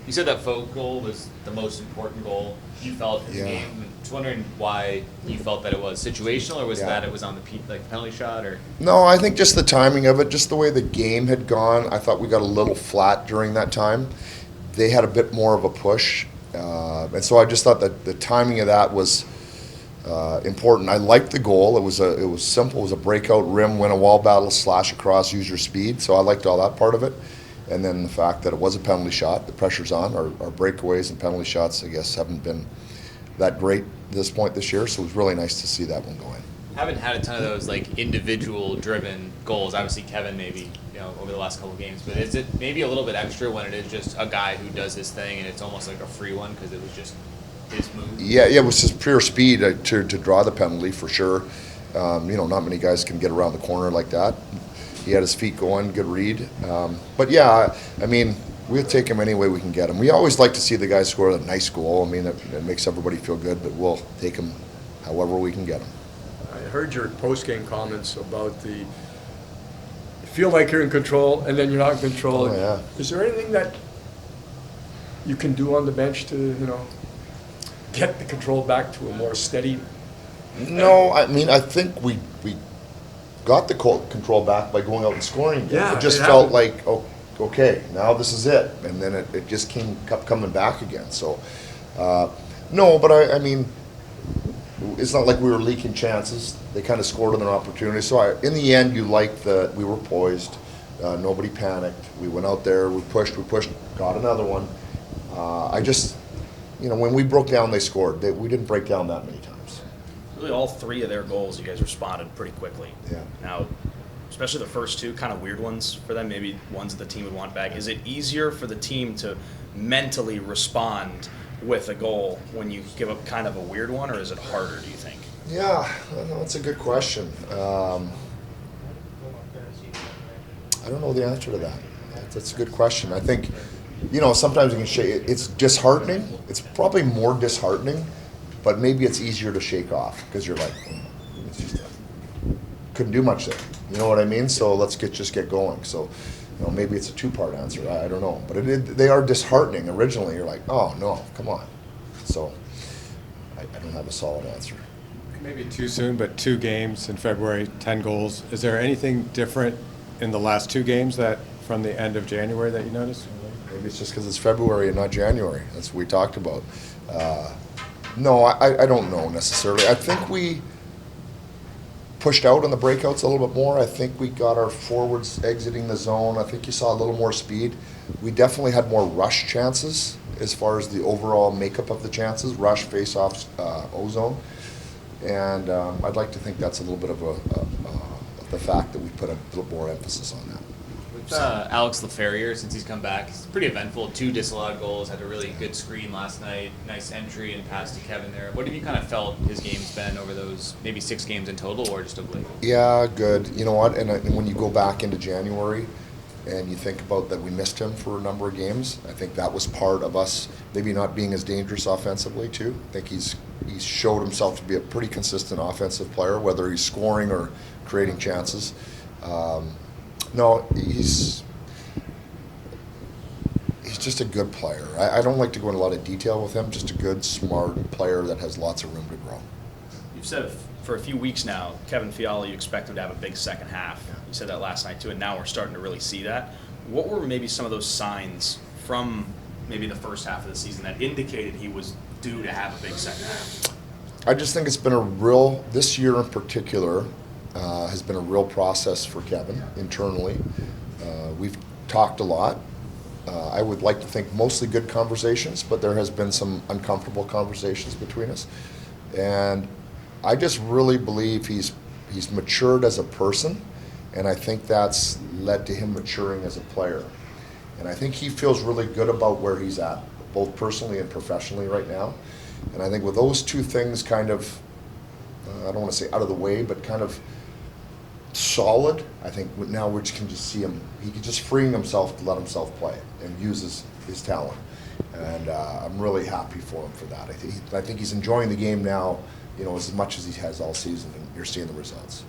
You said that Fogue goal was the most important goal you felt in the game. I'm just wondering why you felt that it was situational, or was that it was on the penalty shot, or? No, I think just the timing of it, just the way the game had gone. I thought we got a little flat during that time. They had a bit more of a push, and so I just thought that the timing of that was important. I liked the goal. It was simple. It was a breakout rim, win a wall battle, slash across, use your speed. So I liked all that part of it. And then the fact that it was a penalty shot, the pressure's on. Our breakaways and penalty shots, I guess, haven't been that great at this point this year. So it was really nice to see that one go in. Haven't had a ton of those individual driven goals. Obviously Kevin maybe, over the last couple of games, but is it maybe a little bit extra when it is just a guy who does his thing and it's almost like a free one because it was just his move? Yeah, it was just pure speed to draw the penalty for sure. Not many guys can get around the corner like that. He had his feet going, good read. But yeah, I mean, we'll take him any way we can get him. We always like to see the guys score a nice goal. I mean, it makes everybody feel good, but we'll take him however we can get him. I heard your post-game comments about you feel like you're in control and then you're not in control. Oh, yeah. Is there anything that you can do on the bench to, get the control back to a more steady? No, I mean, I think we got the control back by going out and scoring. Yeah, it just felt like, okay, now this is it. And then it just kept coming back again. So, no, but I mean, it's not like we were leaking chances. They kind of scored on their opportunity. So in the end, we were poised. Nobody panicked. We went out there, we pushed, got another one. When we broke down, they scored. We didn't break down that many times. Really, all three of their goals, you guys responded pretty quickly. Yeah. Now, especially the first two, kind of weird ones for them, maybe ones that the team would want back. Is it easier for the team to mentally respond with a goal when you give up kind of a weird one, or is it harder, do you think? Yeah, that's a good question. I don't know the answer to that. That's a good question. I think, sometimes you can shake. It's disheartening. It's probably more disheartening, but maybe it's easier to shake off because you're like, it's just couldn't do much there. You know what I mean? So let's just get going. So, maybe it's a two-part answer. I don't know, but they are disheartening. Originally, you're like, oh no, come on. So I don't have a solid answer. Maybe too soon, but 2 games in February, 10 goals. Is there anything different in the last 2 games that from the end of January that you noticed? Maybe it's just because it's February and not January. That's what we talked about. No, I don't know necessarily. I think we pushed out on the breakouts a little bit more. I think we got our forwards exiting the zone. I think you saw a little more speed. We definitely had more rush chances as far as the overall makeup of the chances, rush, face-offs, O-zone. And I'd like to think that's a little bit of the fact that we put a little more emphasis on that. Alex Laferriere, since he's come back, he's pretty eventful. 2 disallowed goals, had a really good screen last night. Nice entry and pass to Kevin there. What have you kind of felt his game's been over those maybe 6 games in total, or just of late? Yeah, good. You know what? And when you go back into January and you think about that we missed him for a number of games, I think that was part of us maybe not being as dangerous offensively too. I think he's showed himself to be a pretty consistent offensive player, whether he's scoring or creating chances. No, he's just a good player. I don't like to go into a lot of detail with him. Just a good, smart player that has lots of room to grow. You've said for a few weeks now, Kevin Fiala, you expect him to have a big second half. You said that last night too, and now we're starting to really see that. What were maybe some of those signs from maybe the first half of the season that indicated he was due to have a big second half? I just think it's been this year in particular, has been a real process for Kevin internally. We've talked a lot. I would like to think mostly good conversations, but there has been some uncomfortable conversations between us. And I just really believe he's matured as a person, and I think that's led to him maturing as a player. And I think he feels really good about where he's at, both personally and professionally right now. And I think with those two things kind of, I don't want to say out of the way, but kind of solid, I think now we can just see him, he can just freeing himself to let himself play and use his talent. And I'm really happy for him for that. I think he's enjoying the game now, as much as he has all season, and you're seeing the results.